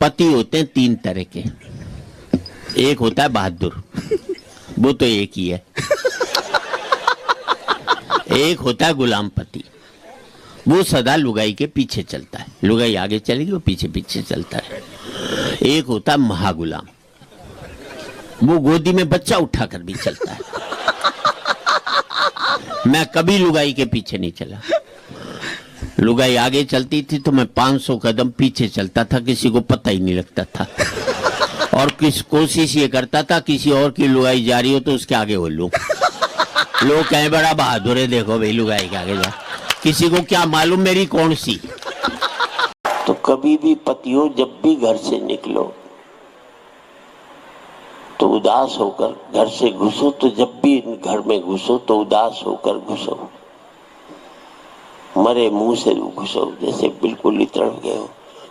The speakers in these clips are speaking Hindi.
पति होते हैं तीन तरह के। एक होता है बहादुर, वो तो एक ही है। एक होता है गुलाम पति, वो सदा लुगाई के पीछे चलता है, लुगाई आगे चलेगी वो पीछे पीछे चलता है। एक होता है महागुलाम, वो गोदी में बच्चा उठाकर भी चलता है। मैं कभी लुगाई के पीछे नहीं चला। लुगाई आगे चलती थी तो मैं 500 कदम पीछे चलता था, किसी को पता ही नहीं लगता था। और किस कोशिश ये करता था किसी और की लुगाई जा रही हो तो उसके आगे हो लूं। लोग कहें बड़ा बहादुर है, देखो भाई लुगाई के आगे जा, किसी को क्या मालूम मेरी कौन सी। तो कभी भी पतियों जब भी घर से निकलो तो उदास होकर घर से घुसो, तो जब भी घर में घुसो तो उदास होकर घुसो, मरे मुंह से घुसो, जैसे बिल्कुल इतड़ गए हो।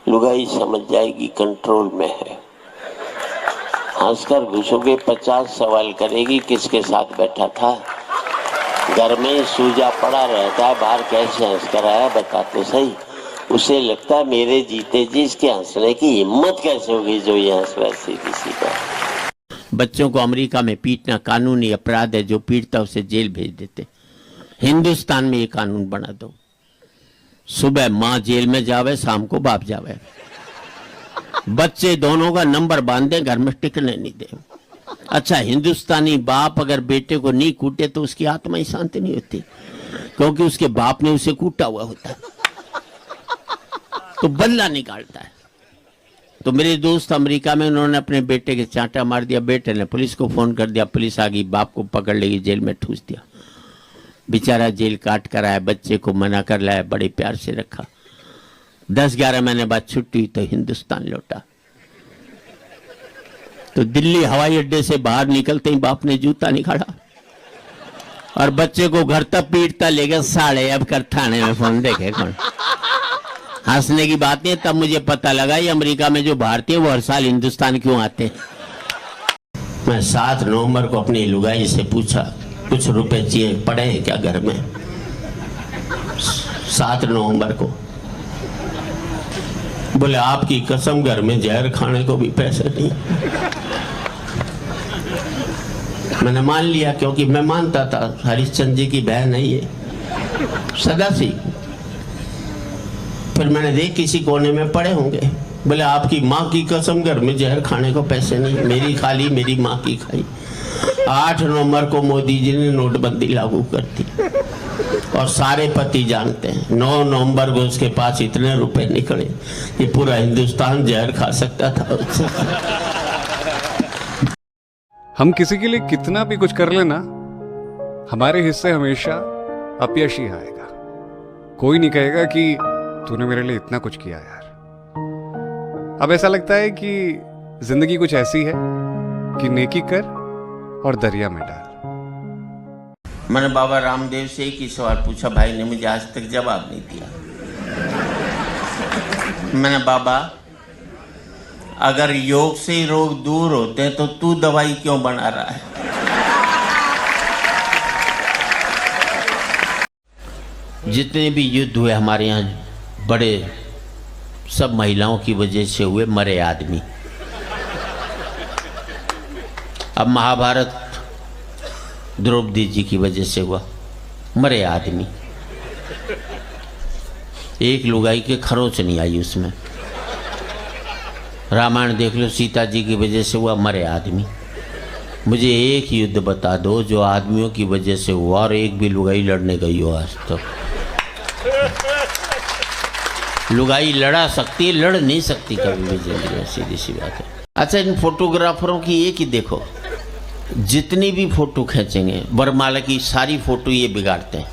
लुगाई समझ जाएगी कंट्रोल में है। हंसकर घुसोगे 50 सवाल करेगी किसके साथ बैठा था, घर में सूजा पड़ा रहता है, बाहर कैसे हंस कर आया बता तो सही। उसे लगता है मेरे जीते जी इसके हंसने की हिम्मत कैसे होगी जो ये हंस रहा है सीधी सीधा। बच्चों को अमेरिका में पीटना कानूनी अपराध है, जो पीटता उसे जेल भेज देते। हिंदुस्तान में ये कानून बना दो, सुबह माँ जेल में जावे, शाम को बाप जावे, बच्चे दोनों का नंबर बांध दे, घर में टिकने नहीं दे। अच्छा, हिंदुस्तानी बाप अगर बेटे को नहीं कूटे तो उसकी आत्मा ही शांति नहीं होती, क्योंकि उसके बाप ने उसे कूटा हुआ होता है, तो बदला निकालता है। तो मेरे दोस्त अमेरिका में, उन्होंने अपने बेटे के चांटा मार दिया, बेटे ने पुलिस को फोन कर दिया, पुलिस आ गई, बाप को पकड़ लेगी, जेल में ठूस दिया। बेचारा जेल काट कर आया, बच्चे को मना कर लाया, बड़े प्यार से रखा। 10-11 महीने बाद छुट्टी हुई तो हिंदुस्तान लौटा। तो दिल्ली हवाई अड्डे से बाहर निकलते ही बाप ने जूता निकाला और बच्चे को घर तक पीटता ले गया साले। अब कर थाने में फोन देखे कौन। हंसने की बात नहीं, तब मुझे पता लगा ये अमेरिका में जो भारतीय वो हर साल हिंदुस्तान क्यों आते हैं। मैं 7 नवंबर को अपनी लुगाई से पूछा कुछ रुपए चाहिए पड़े हैं क्या घर में। 7 नवंबर को बोले आपकी कसम घर में जहर खाने को भी पैसे नहीं। मैंने मान लिया, क्योंकि मैं मानता था हरिश्चंद्र जी की बहन है ये सदा सी। फिर मैंने देख किसी कोने में पड़े होंगे, बोले आपकी माँ की कसम घर में जहर खाने को पैसे नहीं, मेरी खाली मेरी माँ की खाई। 8 नवंबर को मोदी जी ने नोटबंदी लागू कर दी और सारे पति जानते हैं 9 नवंबर को उसके पास इतने रुपए निकले कि पूरा हिंदुस्तान जहर खा सकता था। हम किसी के लिए कितना भी कुछ कर लेना, हमारे हिस्से हमेशा अपयश ही आएगा। कोई नहीं कहेगा कि तूने मेरे लिए इतना कुछ किया यार। अब ऐसा लगता है कि जिंदगी कुछ ऐसी है कि नेकी कर और दरिया में डाल। मैंने बाबा रामदेव से एक ही सवाल पूछा, भाई ने मुझे आज तक जवाब नहीं दिया। मैंने बाबा अगर योग से ही रोग दूर होते हैं तो तू दवाई क्यों बना रहा है। जितने भी युद्ध हुए हमारे यहाँ बड़े, सब महिलाओं की वजह से हुए, मरे आदमी। अब महाभारत द्रौपदी जी की वजह से हुआ, मरे आदमी। एक लुगाई के खरोच नहीं आई उसमें। रामायण देख लो, सीता जी की वजह से हुआ, मरे आदमी। मुझे एक युद्ध बता दो जो आदमियों की वजह से हुआ और एक भी लुगाई लड़ने गई हो आज तक। लुगाई लड़ा सकती है, लड़ नहीं सकती कभी भी जिंदगी में, सीधी सी बात है। अच्छा, इन फोटोग्राफरों की एक ही देखो, जितनी भी फोटो खींचेंगे, वरमाला की सारी फोटो ये बिगाड़ते हैं।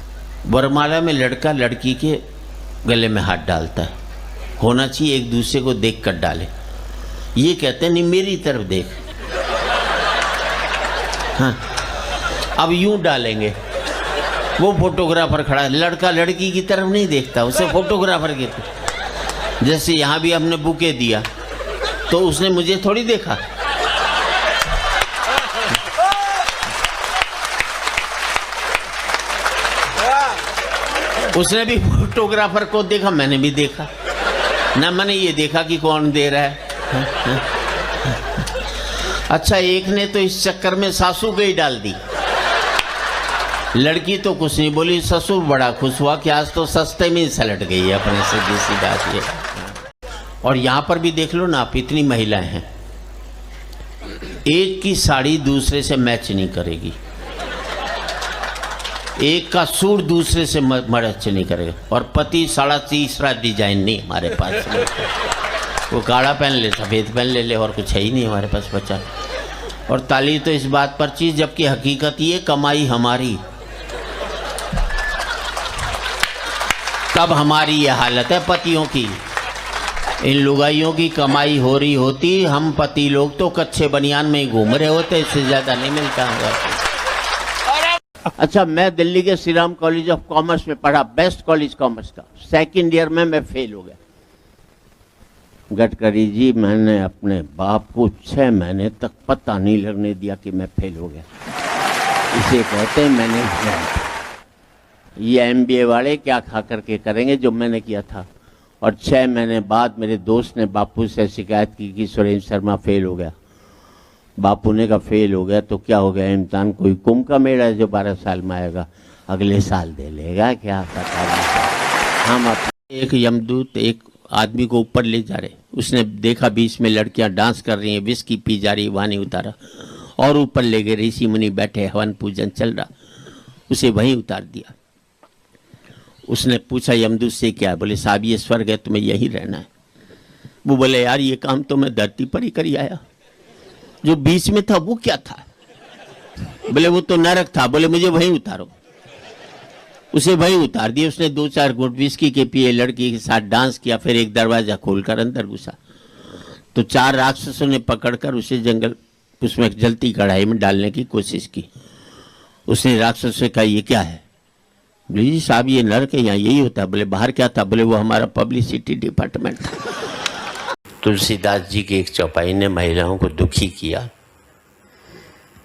वरमाला में लड़का लड़की के गले में हाथ डालता है, होना चाहिए एक दूसरे को देख कर डाले। ये कहते हैं नहीं मेरी तरफ देख। हाँ, अब यूं डालेंगे, वो फोटोग्राफर खड़ा है, लड़का लड़की की तरफ नहीं देखता, उसे फोटोग्राफर की तरफ। जैसे यहाँ भी हमने बुके दिया तो उसने मुझे थोड़ी देखा, उसने भी फोटोग्राफर को देखा, मैंने भी देखा ना। मैंने ये देखा कि कौन दे रहा है, अच्छा, एक ने तो इस चक्कर में सासू गई डाल दी। लड़की तो कुछ नहीं बोली, ससुर बड़ा खुश हुआ कि आज तो सस्ते में ही सलट गई है अपने से, जैसी बात ये। और यहाँ पर भी देख लो ना आप, इतनी महिलाएं हैं, एक की साड़ी दूसरे से मैच नहीं करेगी, एक का सूट दूसरे से मैच नहीं करेगा, और पति साड़ा तीसरा डिजाइन नहीं हमारे पास में। वो काला पहन ले, सफ़ेद पहन ले, और कुछ है ही नहीं हमारे पास बचा। और ताली तो इस बात पर चीज, जबकि हकीकत ये कमाई हमारी, तब हमारी ये हालत है पतियों की। इन लुगाइयों की कमाई हो रही होती, हम पति लोग तो कच्चे बनियान में ही घूम रहे होते, इससे ज्यादा नहीं मिलता होगा। अच्छा, मैं दिल्ली के Shri Ram college of commerce में पढ़ा, बेस्ट कॉलेज कॉमर्स का। सेकंड ईयर में मैं फेल हो गया। गडकरी जी, मैंने अपने बाप को 6 महीने तक पता नहीं लगने दिया कि मैं फेल हो गया। इसे कहते हैं मैनेजमेंट। ये एमबीए वाले क्या खा करके करेंगे जो मैंने किया था। और 6 महीने बाद मेरे दोस्त ने बापू से शिकायत की कि सुरेंद्र शर्मा फेल हो गया। बापू ने कहा फेल हो गया तो क्या हो गया, इम्तिहान कोई कुंभ का मेला है जो 12 साल में आएगा, अगले साल दे लेगा, क्या पता नहीं। हम अपने एक यमदूत एक आदमी को ऊपर ले जा रहे, उसने देखा बीच में लड़कियां डांस कर रही हैं, विस्की पी जा रही, वानी उतारा और ऊपर ले गए। ऋषि मुनि बैठे, हवन पूजन चल रहा, उसे वहीं उतार दिया। उसने पूछा यमदूत से क्या, बोले साहब ये स्वर्ग है, तुम्हें यहीं रहना है। वो बोले यार ये काम तो मैं धरती पर ही करी आया, जो बीच में था वो क्या था। बोले वो तो नरक था। बोले मुझे वहीं उतारो। उसे वहीं उतार दिया। उसने 2-4 घूंट विस्की के पिए, लड़की के साथ डांस किया, फिर एक दरवाजा खोलकर अंदर घुसा तो 4 राक्षसों ने पकड़कर उसे जंगल उसमें जलती कढ़ाई में डालने की कोशिश की। उसने राक्षस से कहा ये क्या है। बोले जी साहब ये नरक है, यहाँ यही होता है। बोले बाहर क्या था। बोले वो हमारा पब्लिसिटी डिपार्टमेंट था। तुलसीदास जी की एक चौपाई ने महिलाओं को दुखी किया,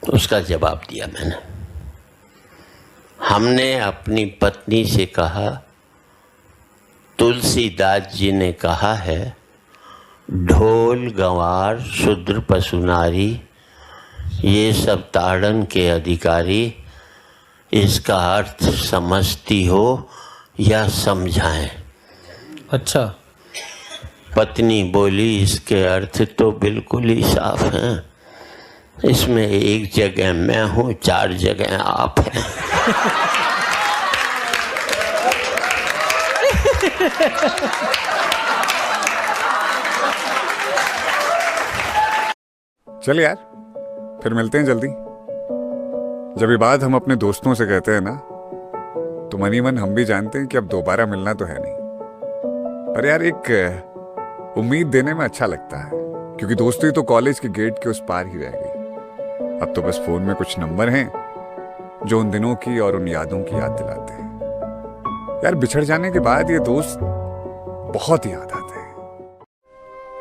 उसका जवाब दिया मैंने। हमने अपनी पत्नी से कहा, तुलसीदास जी ने कहा है, ढोल गंवार शूद्र पशु नारी ये सब ताड़न के अधिकारी, इसका अर्थ समझती हो या समझाएं। अच्छा। पत्नी बोली इसके अर्थ तो बिल्कुल ही साफ हैं, इसमें एक जगह मैं हूँ, 4 जगह आप हैं। चल यार, फिर मिलते हैं जल्दी। जब ये बात हम अपने दोस्तों से कहते हैं ना, तो मनी मन हम भी जानते हैं कि अब दोबारा मिलना तो है नहीं, पर यार एक उम्मीद देने में अच्छा लगता है, क्योंकि दोस्ती तो कॉलेज के गेट के उस पार ही रह गई। अब तो बस फोन में कुछ नंबर हैं जो उन दिनों की और उन यादों की याद दिलाते हैं। यार बिछड़ जाने के बाद ये दोस्त बहुत याद आते हैं।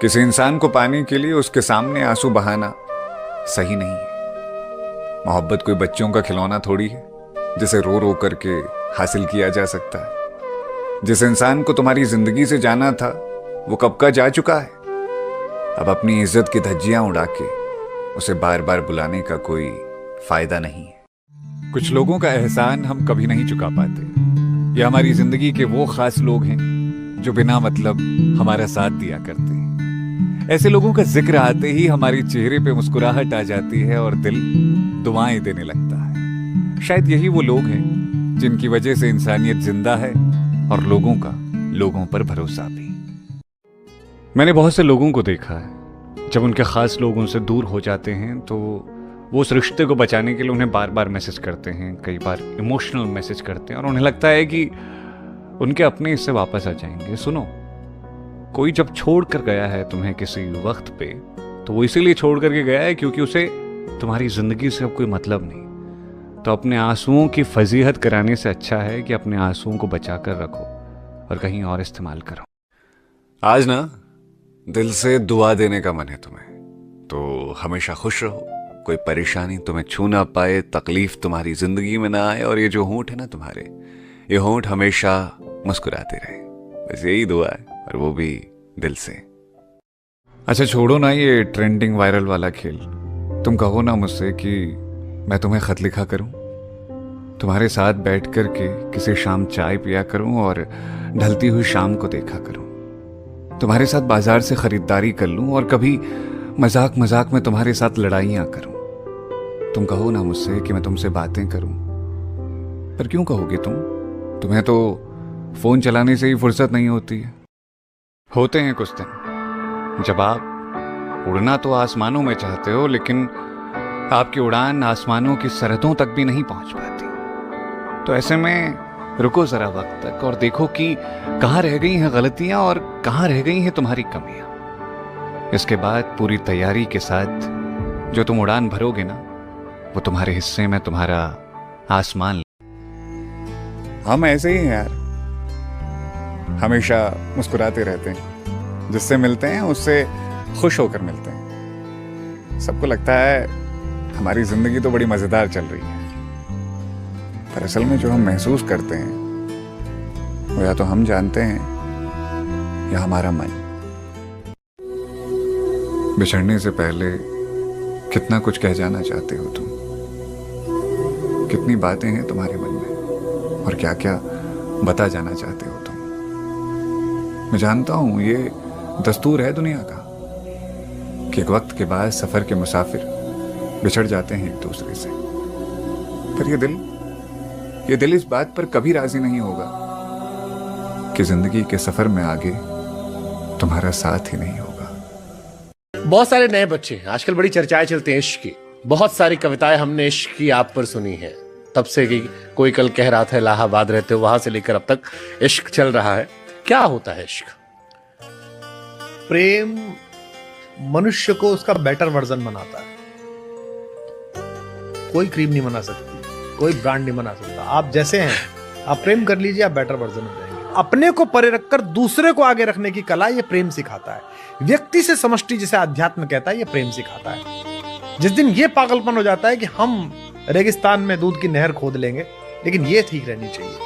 किसी इंसान को पाने के लिए उसके सामने आंसू बहाना सही नहीं है। मोहब्बत कोई बच्चों का खिलौना थोड़ी है जिसे रो रो करके हासिल किया जा सकता है। जिस इंसान को तुम्हारी जिंदगी से जाना था वो कब का जा चुका है। अब अपनी इज्जत की धज्जियां उड़ा के उसे बार बार बुलाने का कोई फायदा नहीं है। कुछ लोगों का एहसान हम कभी नहीं चुका पाते। ये हमारी जिंदगी के वो खास लोग हैं जो बिना मतलब हमारा साथ दिया करते हैं। ऐसे लोगों का जिक्र आते ही हमारे चेहरे पे मुस्कुराहट आ जाती है और दिल दुआएं देने लगता है। शायद यही वो लोग हैं जिनकी वजह से इंसानियत जिंदा है और लोगों का लोगों पर भरोसा भी। मैंने बहुत से लोगों को देखा है, जब उनके खास लोग उनसे दूर हो जाते हैं तो वो उस रिश्ते को बचाने के लिए उन्हें बार बार मैसेज करते हैं, कई बार इमोशनल मैसेज करते हैं और उन्हें लगता है कि उनके अपने इससे वापस आ जाएंगे। सुनो, कोई जब छोड़ कर गया है तुम्हें किसी वक्त पे, तो वो इसीलिए छोड़ करके गया है क्योंकि उसे तुम्हारी जिंदगी से अब कोई मतलब नहीं। तो अपने आंसुओं की फजीहत कराने से अच्छा है कि अपने आंसुओं को बचा कर रखो और कहीं और इस्तेमाल करो। आज ना दिल से दुआ देने का मन है तुम्हें, तो हमेशा खुश रहो, कोई परेशानी तुम्हें छू ना पाए, तकलीफ तुम्हारी जिंदगी में ना आए और ये जो होंठ है ना तुम्हारे, ये होंठ हमेशा मुस्कुराते रहे। बस यही दुआ है, और वो भी दिल से। अच्छा छोड़ो ना ये ट्रेंडिंग वायरल वाला खेल। तुम कहो ना मुझसे कि मैं तुम्हें खत लिखा करूं, तुम्हारे साथ बैठ कर के किसी शाम चाय पिया करूं और ढलती हुई शाम को देखा करूं, तुम्हारे साथ बाजार से खरीदारी कर लूं और कभी मजाक मजाक में तुम्हारे साथ लड़ाइयां करूं। तुम कहो ना मुझसे कि मैं तुमसे बातें करूं, पर क्यों कहोगे तुम? तुम्हें तो फोन चलाने से ही फुर्सत नहीं होती है। होते हैं कुछ दिन जब आप उड़ना तो आसमानों में चाहते हो, लेकिन आपकी उड़ान आसमानों की सरहदों तक भी नहीं पहुंच पाती। तो ऐसे में रुको जरा वक्त तक और देखो कि कहां रह गई हैं गलतियां और कहां रह गई हैं तुम्हारी कमियां। इसके बाद पूरी तैयारी के साथ जो तुम उड़ान भरोगे ना, वो तुम्हारे हिस्से में तुम्हारा आसमान। हम ऐसे ही हैं यार, हमेशा मुस्कुराते रहते हैं, जिससे मिलते हैं उससे खुश होकर मिलते हैं। सबको लगता है हमारी जिंदगी तो बड़ी मजेदार चल रही है, पर असल में जो हम महसूस करते हैं वो या तो हम जानते हैं या हमारा मन। बिछड़ने से पहले कितना कुछ कह जाना चाहते हो तुम, कितनी बातें हैं तुम्हारे मन में और क्या क्या बता जाना चाहते हो तुम। मैं जानता हूं ये दस्तूर है दुनिया का कि एक वक्त के बाद सफर के मुसाफिर बिछड़ जाते हैं एक दूसरे से, पर ये दिल इस बात पर कभी राजी नहीं होगा कि जिंदगी के सफर में आगे तुम्हारा साथ ही नहीं होगा। बहुत सारे नए बच्चे हैं, आजकल बड़ी चर्चाएं चलती हैं इश्क की। बहुत सारी कविताएं हमने इश्क की आप पर सुनी है, तब से कि कोई कल कह रहा था इलाहाबाद रहते हो, वहां से लेकर अब तक इश्क चल रहा है। क्या होता है इश्क? प्रेम मनुष्य को उसका बेटर वर्जन बनाता है। कोई क्रीम नहीं बना सकती, कोई ब्रांड नहीं बना सकता। आप जैसे हैं, आप प्रेम कर लीजिए, आप बेटर वर्जन हो जाएंगे। अपने को परे रखकर दूसरे को आगे रखने की कला ये प्रेम सिखाता है। व्यक्ति से समष्टि जिसे अध्यात्म कहता है, ये प्रेम सिखाता है। जिस दिन ये पागलपन हो जाता है कि हम रेगिस्तान में दूध की नहर खोद लेंगे, लेकिन ये ठीक रहनी चाहिए,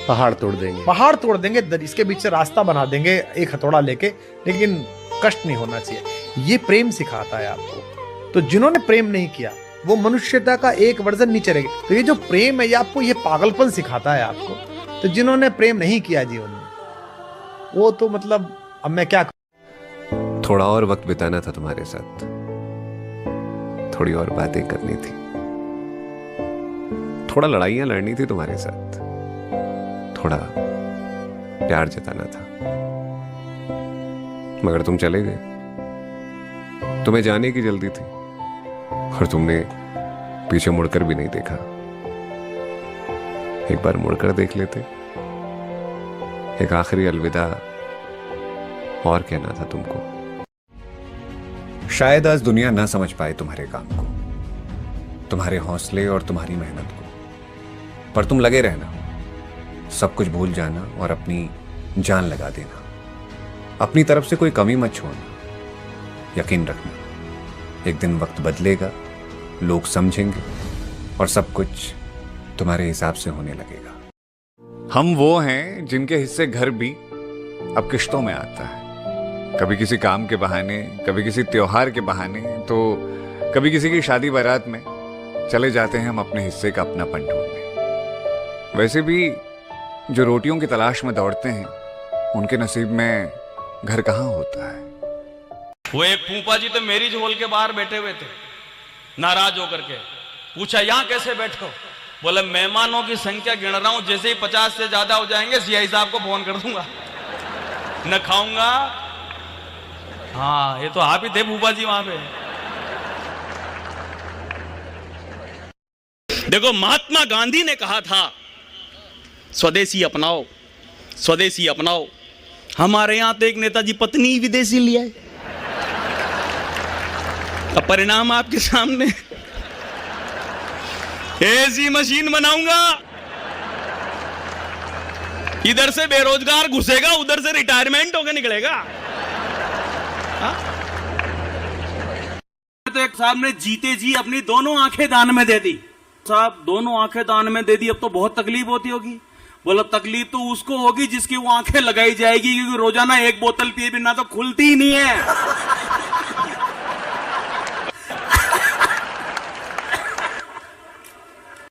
पहाड़ तोड़ देंगे, पहाड़ तोड़ देंगे, इसके बीच से रास्ता बना देंगे एक हथौड़ा लेके, लेकिन कष्ट नहीं होना चाहिए। ये प्रेम सिखाता है आपको। तो जिन्होंने प्रेम नहीं किया वो मनुष्यता का एक वर्जन नीचे रहेगी। तो ये जो प्रेम है ये आपको ये पागलपन सिखाता है आपको। तो जिन्होंने प्रेम नहीं किया जीवन में, वो तो मतलब अब मैं क्या। थोड़ा और वक्त बिताना था तुम्हारे साथ, थोड़ी और बातें करनी थी, थोड़ा लड़ाइयां लड़नी थी तुम्हारे साथ, थोड़ा प्यार जताना था, मगर तुम चले गए। तुम्हें जाने की जल्दी थी और तुमने पीछे मुड़कर भी नहीं देखा। एक बार मुड़कर देख लेते, एक आखिरी अलविदा और कहना था तुमको। शायद आज दुनिया ना समझ पाए तुम्हारे काम को, तुम्हारे हौसले और तुम्हारी मेहनत को, पर तुम लगे रहना, सब कुछ भूल जाना और अपनी जान लगा देना। अपनी तरफ से कोई कमी मत छोड़ना। यकीन रखना, एक दिन वक्त बदलेगा, लोग समझेंगे और सब कुछ तुम्हारे हिसाब से होने लगेगा। हम वो हैं जिनके हिस्से घर भी अब किश्तों में आता है, कभी किसी काम के बहाने, कभी किसी त्योहार के बहाने, तो कभी किसी की शादी बारात में चले जाते हैं हम अपने हिस्से का अपनापन ढूंढने। वैसे भी जो रोटियों की तलाश में दौड़ते हैं उनके नसीब में घर कहाँ होता है। वो एक फूफा जी तो मेरी झोल के बाहर बैठे हुए थे, नाराज होकर के पूछा यहां कैसे बैठो? बोले मेहमानों की संख्या गिन रहा हूं, जैसे ही 50 से ज्यादा हो जाएंगे सीआई साहब को फोन कर दूंगा, न खाऊंगा। हाँ, ये तो आप ही थे फूफा जी वहां पे। देखो, महात्मा गांधी ने कहा था स्वदेशी अपनाओ, स्वदेशी अपनाओ। हमारे यहां तो एक नेताजी पत्नी विदेशी लिया है। अब परिणाम आपके सामने, ऐसी मशीन बनाऊंगा, इधर से बेरोजगार घुसेगा, उधर से रिटायरमेंट होकर निकलेगा। तो एक साहब ने जीते जी अपनी दोनों आंखें दान में दे दी। साहब दोनों आंखें दान में दे दी, अब तो बहुत तकलीफ होती होगी। बोला तकलीफ तो उसको होगी जिसकी वो आंखें लगाई जाएगी, क्योंकि रोजाना एक बोतल पिए बिना तो खुलती ही नहीं है।